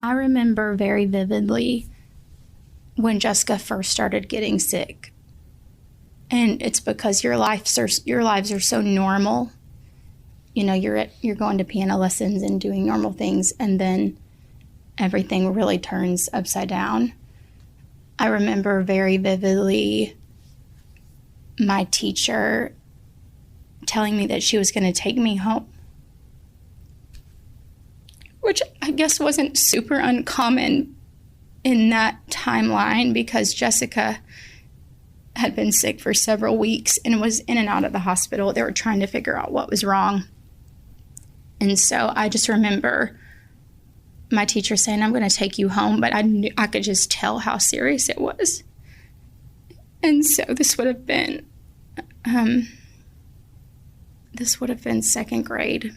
I remember very vividly when Jessica first started getting sick. And it's because your lives are so normal. You know, you're going to piano lessons and doing normal things, and then everything really turns upside down. I remember very vividly my teacher telling me that she was going to take me home, which I guess wasn't super uncommon in that timeline because Jessica had been sick for several weeks and was in and out of the hospital. They were trying to figure out what was wrong. And so I just remember my teacher saying, "I'm going to take you home," but I could just tell how serious it was. And so this would have been second grade.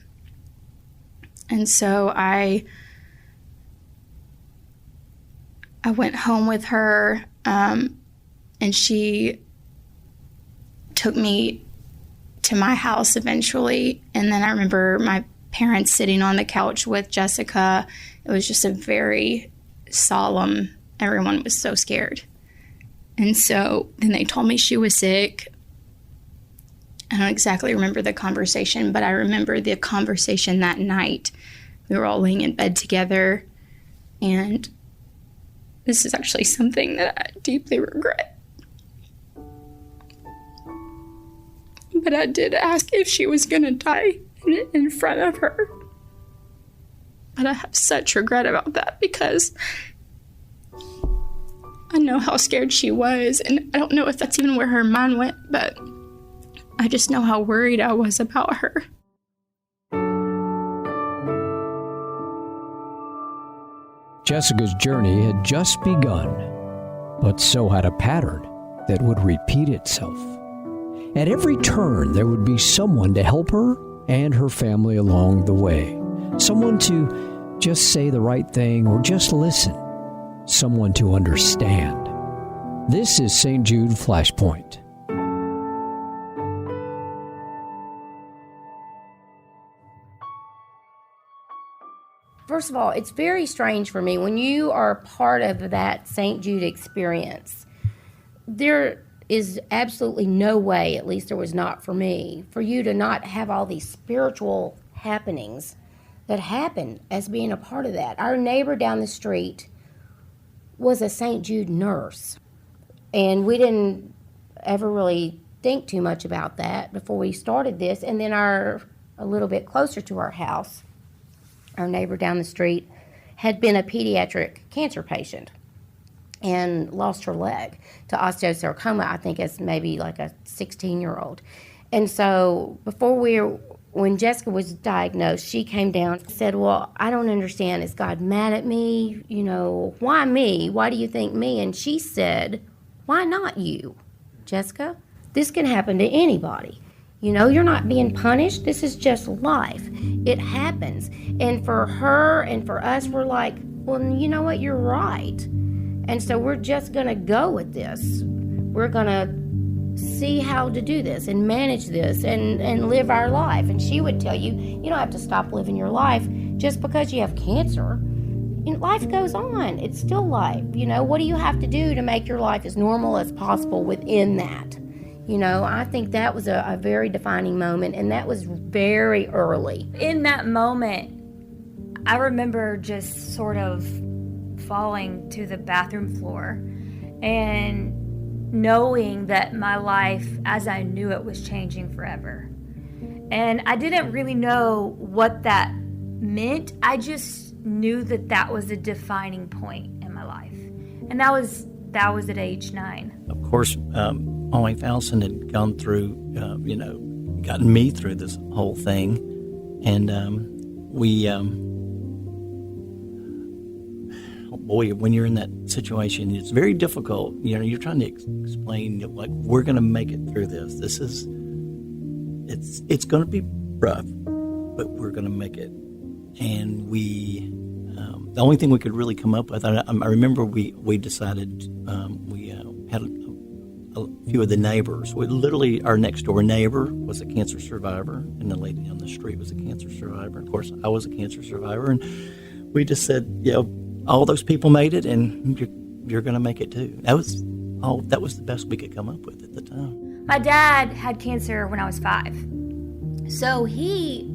And so I went home with her, and she took me to my house eventually. And then I remember my parents sitting on the couch with Jessica. It was just a very solemn, everyone was so scared. And so then they told me she was sick. I don't exactly remember the conversation, but I remember the conversation that night. We were all laying in bed together, and this is actually something that I deeply regret. But I did ask if she was going to die in front of her. But I have such regret about that because I know how scared she was, and I don't know if that's even where her mind went, but I just know how worried I was about her. Jessica's journey had just begun, but so had a pattern that would repeat itself. At every turn, there would be someone to help her and her family along the way. Someone to just say the right thing or just listen. Someone to understand. This is St. Jude Flashpoint. First of all, it's very strange for me when you are part of that St. Jude experience. There is absolutely no way, at least there was not for me, for you to not have all these spiritual happenings that happen as being a part of that. Our neighbor down the street was a St. Jude nurse, and we didn't ever really think too much about that before we started this. And then a little bit closer to our house, our neighbor down the street had been a pediatric cancer patient and lost her leg to osteosarcoma, I think as maybe like a 16-year-old. And so when Jessica was diagnosed, she came down and said, "Well, I don't understand. Is God mad at me? You know, why me? Why do you think me?" And she said, "Why not you, Jessica? This can happen to anybody. You know, you're not being punished. This is just life. It happens." And for her and for us, we're like, well, you know what? You're right. And so we're just going to go with this. We're going to see how to do this and manage this and live our life. And she would tell you, you don't have to stop living your life just because you have cancer. You know, life goes on. It's still life. You know, what do you have to do to make your life as normal as possible within that? You know, I think that was a very defining moment, and that was very early. In that moment, I remember just sort of falling to the bathroom floor and knowing that my life as I knew it was changing forever. And I didn't really know what that meant. I just knew that that was a defining point in my life. And that was at age 9. Of course, my wife Allison had gone through, gotten me through this whole thing. And when you're in that situation, it's very difficult. You know, you're trying to explain, like, we're going to make it through this. It's going to be rough, but we're going to make it. And the only thing we could really come up with, I remember we decided, we had a few of the neighbors. Our next door neighbor was a cancer survivor, and the lady down the street was a cancer survivor. Of course, I was a cancer survivor, and we just said, all those people made it, and you're going to make it too. That was the best we could come up with at the time. My dad had cancer when I was 5. So he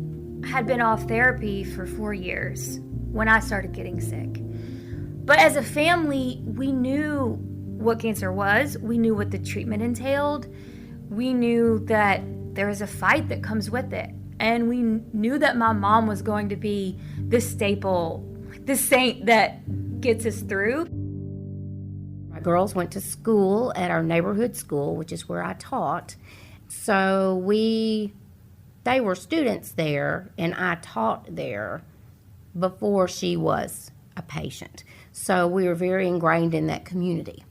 had been off therapy for 4 years when I started getting sick. But as a family, we knew what cancer was. We knew what the treatment entailed. We knew that there is a fight that comes with it. And we knew that my mom was going to be the staple, the saint that gets us through. My girls went to school at our neighborhood school, which is where I taught. So they were students there, and I taught there before she was a patient. So we were very ingrained in that community.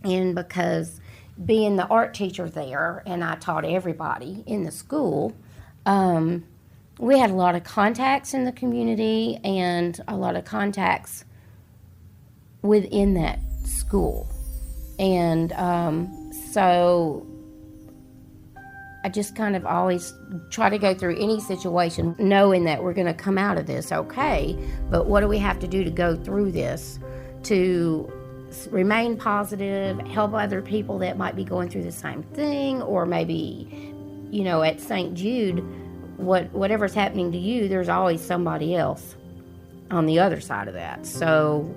And because being the art teacher there, and I taught everybody in the school, we had a lot of contacts in the community and a lot of contacts within that school. And so I just kind of always try to go through any situation knowing that we're going to come out of this okay, but what do we have to do to go through this to remain positive, help other people that might be going through the same thing, or maybe, at St. Jude, whatever's happening to you, there's always somebody else on the other side of that. So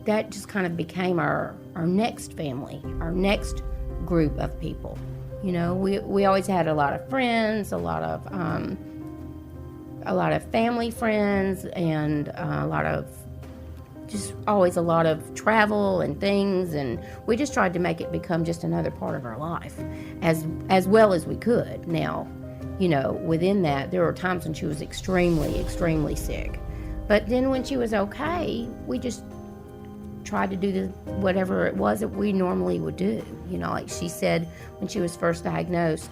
that just kind of became our next family, our next group of people. We always had a lot of friends, a lot of family friends, and a lot of travel and things, and we just tried to make it become just another part of our life as well as we could. Now, within that, there were times when she was extremely, extremely sick, but then when she was okay, we just tried to do whatever it was that we normally would do. Like she said when she was first diagnosed,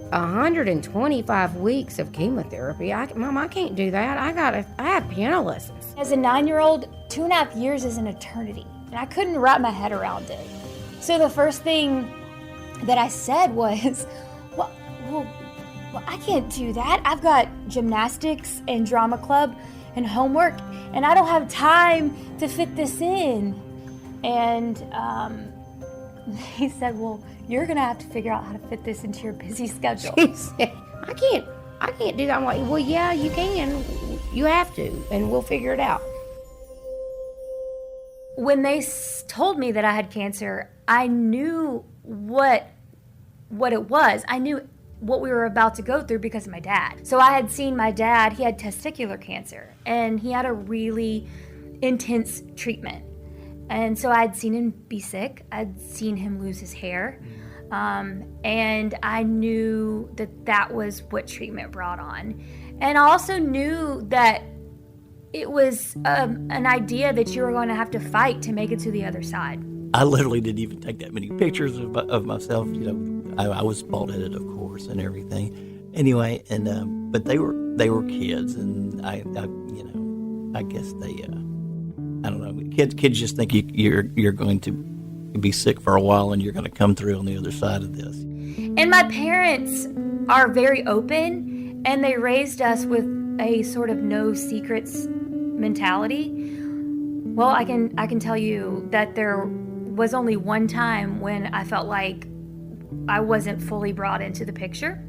125 weeks of chemotherapy. Mom, I can't do that. I have piano lessons. As a 9-year-old, 2.5 years is an eternity, and I couldn't wrap my head around it. So the first thing that I said was, well, I can't do that. I've got gymnastics and drama club and homework, and I don't have time to fit this in. And he said, well, you're gonna have to figure out how to fit this into your busy schedule. She said, I can't do that. I'm like, well, yeah, you can. You have to, and we'll figure it out. When they told me that I had cancer, I knew what it was. I knew what we were about to go through because of my dad. So I had seen my dad, he had testicular cancer, and he had a really intense treatment. And so I'd seen him be sick. I'd seen him lose his hair. And I knew that was what treatment brought on. And I also knew that it was an idea that you were going to have to fight to make it to the other side. I literally didn't even take that many pictures of myself. I was bald-headed, of course, and everything. Anyway, and but they were kids, and I guess they, I don't know. Kids just think you're going to be sick for a while, and you're going to come through on the other side of this. And my parents are very open, and they raised us with a sort of no secrets mentality. Well, I can tell you that there was only one time when I felt like I wasn't fully brought into the picture,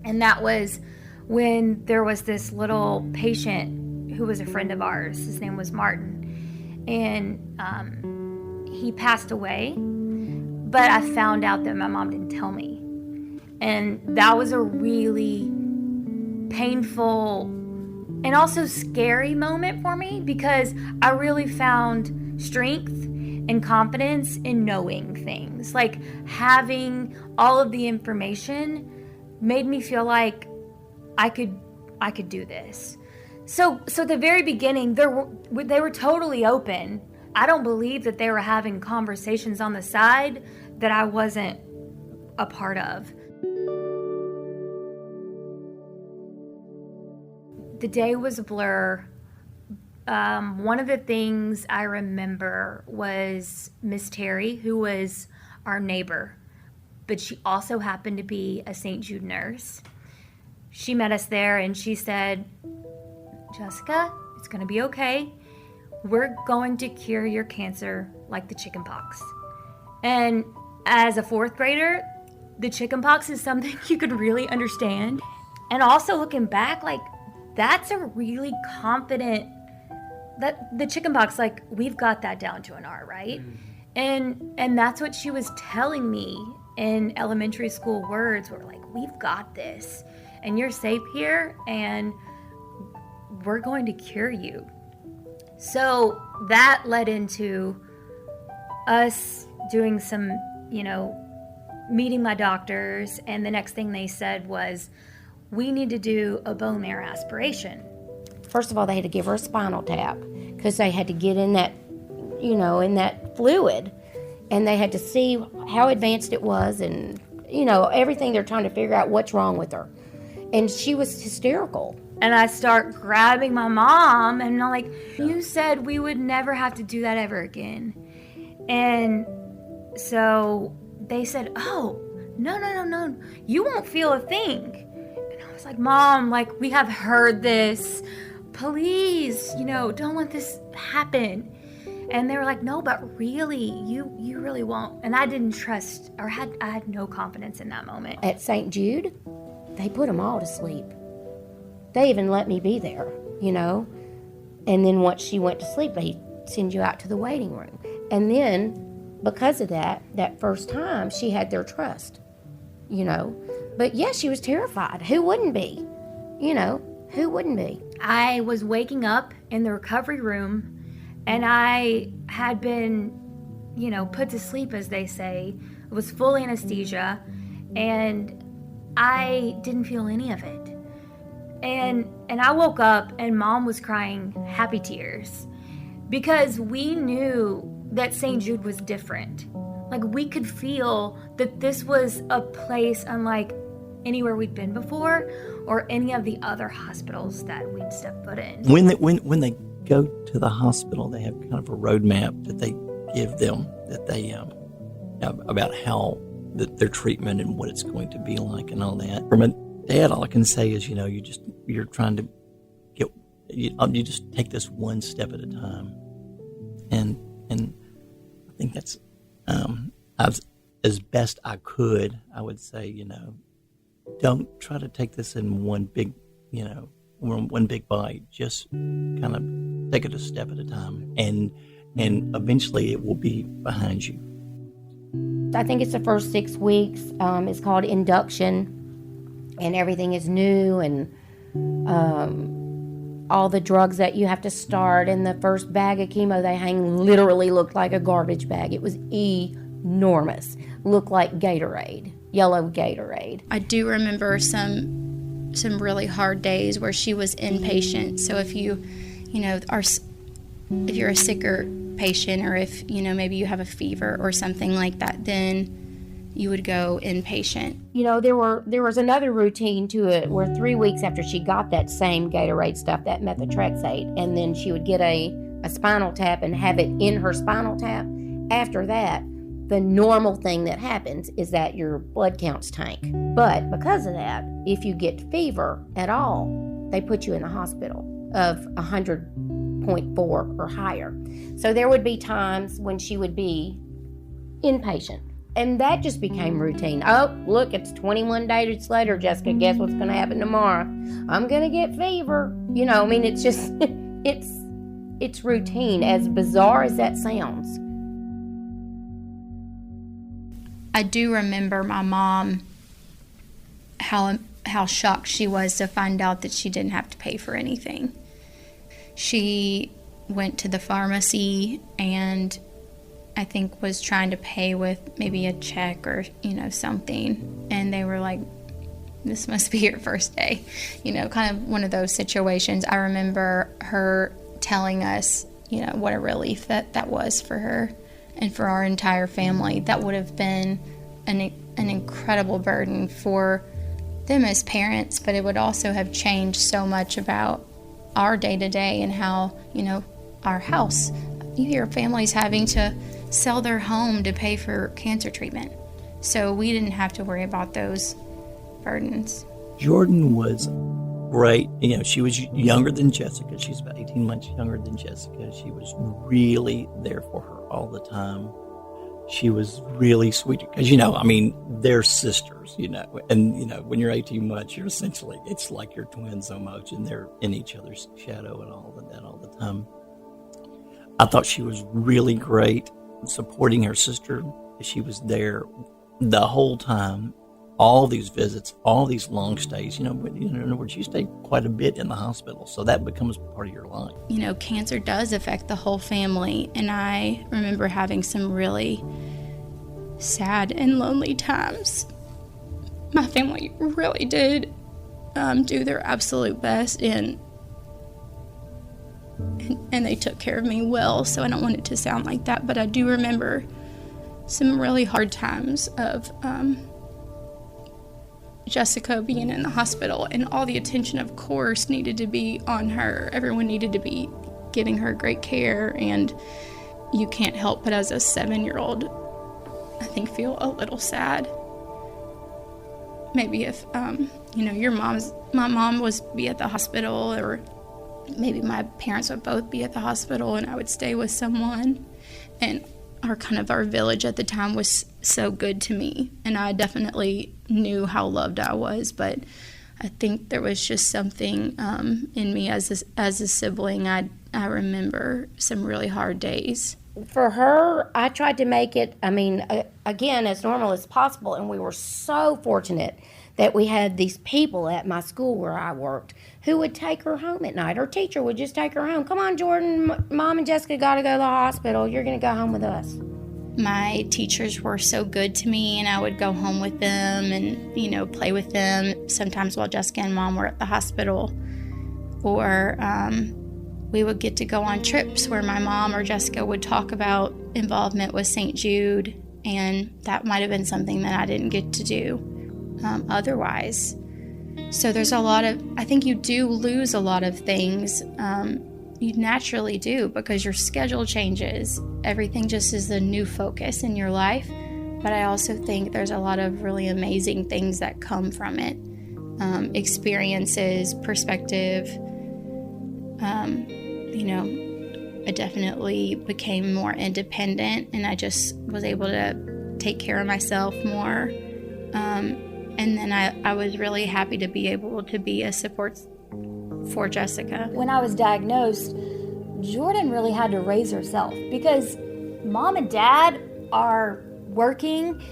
and that was when there was this little patient who was a friend of ours. His name was Martin, and he passed away, but I found out that my mom didn't tell me, and that was a really painful and also scary moment for me, because I really found strength and confidence in knowing things. Like, having all of the information made me feel like I could do this. So at the very beginning, they were totally open. I don't believe that they were having conversations on the side that I wasn't a part of. The day was a blur. One of the things I remember was Miss Terry, who was our neighbor, but she also happened to be a St. Jude nurse. She met us there, and she said, Jessica, it's going to be okay. We're going to cure your cancer like the chickenpox. And as a fourth grader, the chickenpox is something you could really understand. And also looking back, like, that's a really confident, that the chickenpox, like, we've got that down to an art, right? And that's what she was telling me in elementary school words were like, we've got this, and you're safe here, and we're going to cure you. So that led into us doing some, meeting my doctors, and the next thing they said was, we need to do a bone marrow aspiration. First of all, they had to give her a spinal tap because they had to get in that, in that fluid, and they had to see how advanced it was, and, everything. They're trying to figure out what's wrong with her. And she was hysterical. And I start grabbing my mom, and I'm like, you said we would never have to do that ever again. And so they said, oh, no, you won't feel a thing. And I was like, Mom, like, we have heard this. Please, don't let this happen. And they were like, no, but really, you really won't. And I didn't trust, or I had no confidence in that moment. At St. Jude, they put them all to sleep. They even let me be there, And then once she went to sleep, they send you out to the waiting room. And then, because of that first time, she had their trust, But yeah, she was terrified. Who wouldn't be? Who wouldn't be? I was waking up in the recovery room, and I had been, put to sleep, as they say. It was full anesthesia, and I didn't feel any of it. And I woke up, and Mom was crying happy tears because we knew that St. Jude was different. Like, we could feel that this was a place unlike anywhere we'd been before or any of the other hospitals that we'd stepped foot in. When they go to the hospital, they have kind of a roadmap that they give them that they about how their treatment and what it's going to be like and all that. From a dad, all I can say is, you're trying to you just take this one step at a time, and I think that's as best I could. I would say, don't try to take this in one big bite. Just kind of take it a step at a time, and eventually it will be behind you. I think it's the first 6 weeks. It's called induction, and everything is new, and all the drugs that you have to start, and the first bag of chemo they hang literally looked like a garbage bag. It was enormous. Looked like Gatorade, yellow Gatorade. I do remember some really hard days where she was inpatient. So if if you're a sicker patient, or if maybe you have a fever or something like that, then you would go inpatient. There was another routine to it where 3 weeks after she got that same Gatorade stuff, that methotrexate, and then she would get a spinal tap and have it in her spinal tap. After that, the normal thing that happens is that your blood counts tank. But because of that, if you get fever at all, they put you in a hospital of 100.4 or higher. So there would be times when she would be inpatient. And that just became routine. Oh, look, it's 21 days later, Jessica. Guess what's going to happen tomorrow? I'm going to get fever. It's just, it's routine, as bizarre as that sounds. I do remember my mom, how shocked she was to find out that she didn't have to pay for anything. She went to the pharmacy and I think was trying to pay with maybe a check or, something. And they were like, this must be your first day. Kind of one of those situations. I remember her telling us, what a relief that was for her and for our entire family. That would have been an incredible burden for them as parents, but it would also have changed so much about our day-to-day and how, our house. You hear families having to sell their home to pay for cancer treatment. So we didn't have to worry about those burdens. Jordan was great. You know, she was younger than Jessica. She's about 18 months younger than Jessica. She was really there for her all the time. She was really sweet because, you know, I mean, they're sisters, you know, and, you know, when you're 18 months, you're essentially, it's like you're twins so much, and they're in each other's shadow and all of that all the time. I thought she was really great supporting her sister. She was there the whole time, all these visits, all these long stays. You know, in other words, you stayed quite a bit in the hospital, so that becomes part of your life. You know, cancer does affect the whole family, and I remember having some really sad and lonely times. My family really did do their absolute best, and they took care of me well, so I don't want it to sound like that, but I do remember some really hard times of Jessica being in the hospital, and all the attention, of course, needed to be on her. Everyone needed to be giving her great care, and you can't help but, as a 7-year-old, I think, feel a little sad. Maybe if, you know, my mom was be at the hospital, or maybe my parents would both be at the hospital, and I would stay with someone, and our village at the time was so good to me, and I definitely knew how loved I was, but I think there was just something in me as a sibling. I remember some really hard days. For her, I tried to make it, again, as normal as possible, and we were so fortunate that we had these people at my school where I worked who would take her home at night. Her teacher would just take her home. Come on, Jordan, Mom and Jessica got to go to the hospital. You're going to go home with us. My teachers were so good to me, and I would go home with them and, you know, play with them, sometimes while Jessica and Mom were at the hospital. Or we would get to go on trips where my mom or Jessica would talk about involvement with St. Jude, and that might have been something that I didn't get to do otherwise. So there's I think you do lose a lot of things. You naturally do, because your schedule changes. Everything just is a new focus in your life. But I also think there's a lot of really amazing things that come from it. Experiences, perspective. You know, I definitely became more independent, and I just was able to take care of myself more. And then I was really happy to be able to be a support for Jessica. When I was diagnosed, Jordan really had to raise herself, because Mom and Dad are working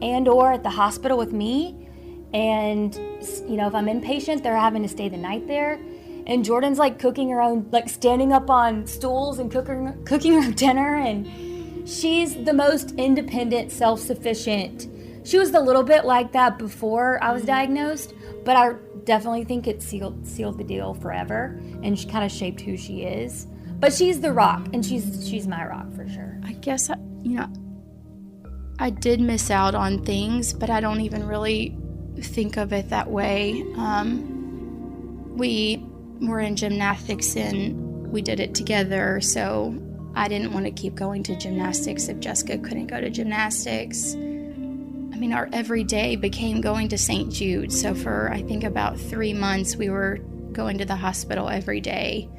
and or at the hospital with me. And, you know, if I'm inpatient, they're having to stay the night there. And Jordan's like cooking her own, like standing up on stools and cooking her dinner. And she's the most independent, self-sufficient. She was a little bit like that before I was diagnosed, but I definitely think it sealed the deal forever, and she kind of shaped who she is. But she's the rock, and she's my rock for sure. I guess, I did miss out on things, but I don't even really think of it that way. We were in gymnastics, and we did it together, so I didn't want to keep going to gymnastics if Jessica couldn't go to gymnastics. Our every day became going to St. Jude. So for, I think, about 3 months, we were going to the hospital every day.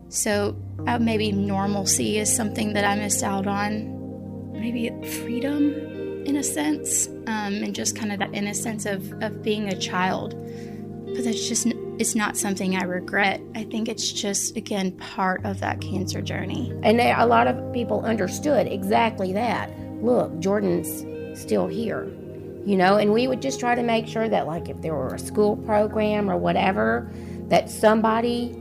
So maybe normalcy is something that I missed out on. Maybe freedom, in a sense, and just kind of that innocence of being a child. But it's not something I regret. I think it's just, again, part of that cancer journey. And a lot of people understood exactly that. Look, Jordan's still here, you know, and we would just try to make sure that, like, if there were a school program or whatever, that somebody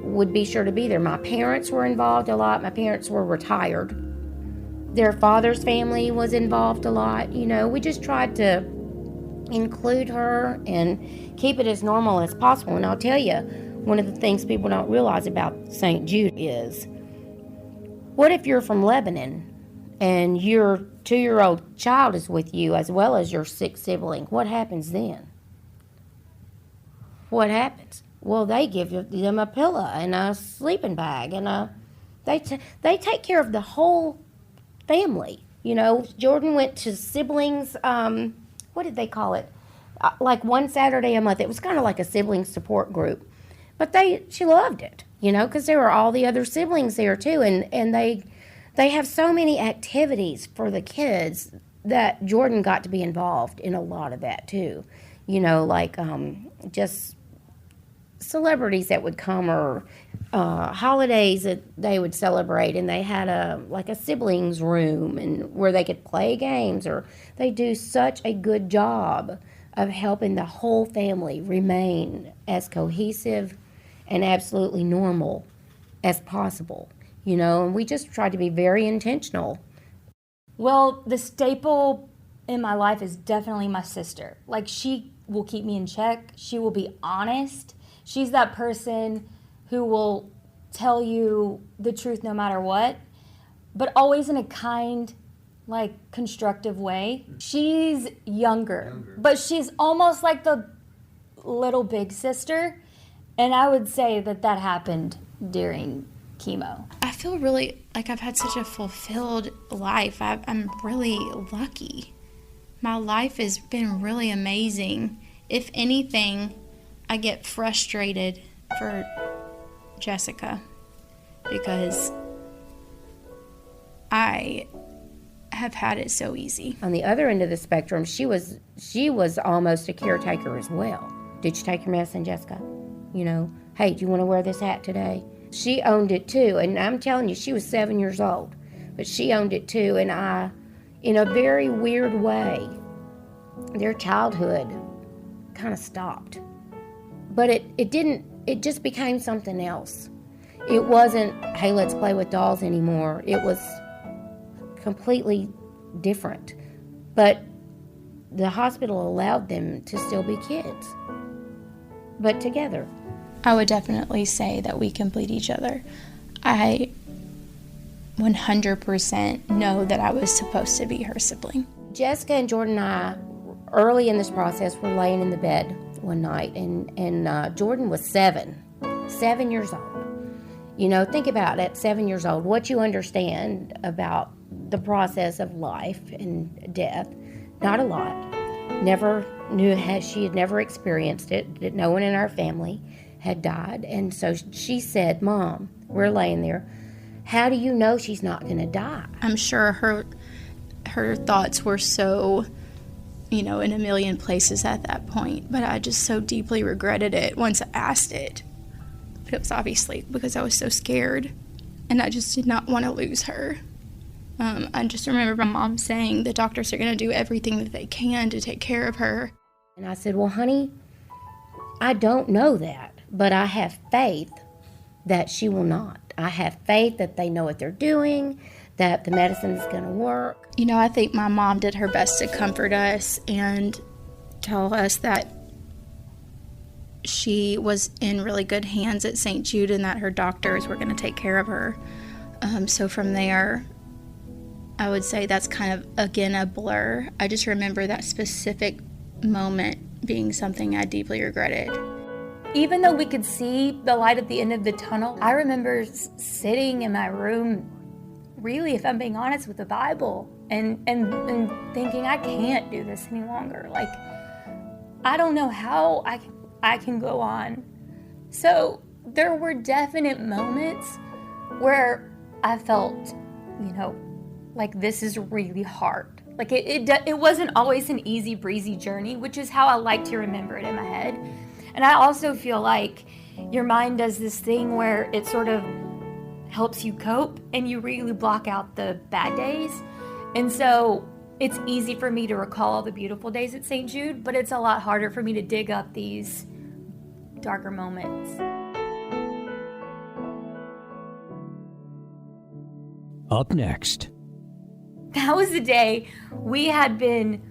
would be sure to be there. My parents were involved a lot. My parents were retired. Their father's family was involved a lot. You know, we just tried to include her and keep it as normal as possible. And I'll tell you, one of the things people don't realize about St. Jude is, what if you're from Lebanon and your 2-year-old child is with you as well as your 6th sibling? What happens then? What happens? Well, they give them a pillow and a sleeping bag, and they take care of the whole family. You know, Jordan went to siblings, what did they call it? like one Saturday a month. It was kind of like a sibling support group. But she loved it, because there were all the other siblings there too. And they have so many activities for the kids that Jordan got to be involved in a lot of that too. Like just celebrities that would come, or holidays that they would celebrate, and they had a siblings room and where they could play games. Or they do such a good job of helping the whole family remain as cohesive and absolutely normal as possible, and we just try to be very intentional. Well, the staple in my life is definitely my sister. Like, she will keep me in check. She will be honest. She's that person who will tell you the truth no matter what, but always in a kind, constructive way. She's younger, but she's almost like the little big sister. And I would say that happened during chemo. I feel really like I've had such a fulfilled life. I'm really lucky. My life has been really amazing. If anything, I get frustrated for Jessica because I have had it so easy. On the other end of the spectrum, she was almost a caretaker as well. Did you take your medicine, Jessica? Hey, do you want to wear this hat today? She owned it too, and I'm telling you, she was 7 years old, but she owned it too, and in a very weird way, their childhood kind of stopped. But it just became something else. It wasn't, hey, let's play with dolls anymore. It was completely different. But the hospital allowed them to still be kids, but together. I would definitely say that we complete each other. I 100% know that I was supposed to be her sibling. Jessica and Jordan and I, early in this process, were laying in the bed one night, and Jordan was 7 years old. Think about it, at 7 years old, what you understand about the process of life and death. Not a lot. Never knew, she had never experienced it. No one in our family had died. And so she said, Mom, we're laying there, how do you know she's not going to die? I'm sure her thoughts were so, in a million places at that point, but I just so deeply regretted it once I asked it. But it was obviously because I was so scared, and I just did not want to lose her. I just remember my mom saying the doctors are going to do everything that they can to take care of her. And I said, well, honey, I don't know that, but I have faith that she will not. I have faith that they know what they're doing, that the medicine is going to work. I think my mom did her best to comfort us and tell us that she was in really good hands at St. Jude and that her doctors were going to take care of her. So from there, I would say that's kind of, again, a blur. I just remember that specific moment being something I deeply regretted. Even though we could see the light at the end of the tunnel, I remember sitting in my room, really, if I'm being honest, with the Bible and thinking, I can't do this any longer. I don't know how I can go on. So there were definite moments where I felt, this is really hard. It wasn't always an easy breezy journey, which is how I like to remember it in my head. And I also feel like your mind does this thing where it sort of helps you cope and you really block out the bad days. And so it's easy for me to recall all the beautiful days at St. Jude, but it's a lot harder for me to dig up these darker moments. Up next. That was the day we had been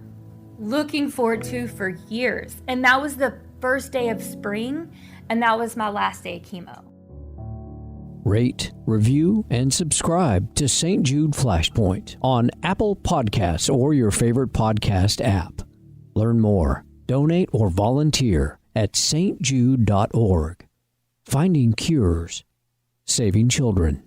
looking forward to for years. And that was the first day of spring, and that was my last day of chemo. Rate, review, and subscribe to St. Jude Flashpoint on Apple Podcasts or your favorite podcast app. Learn more, donate, or volunteer at stjude.org. Finding cures, saving children.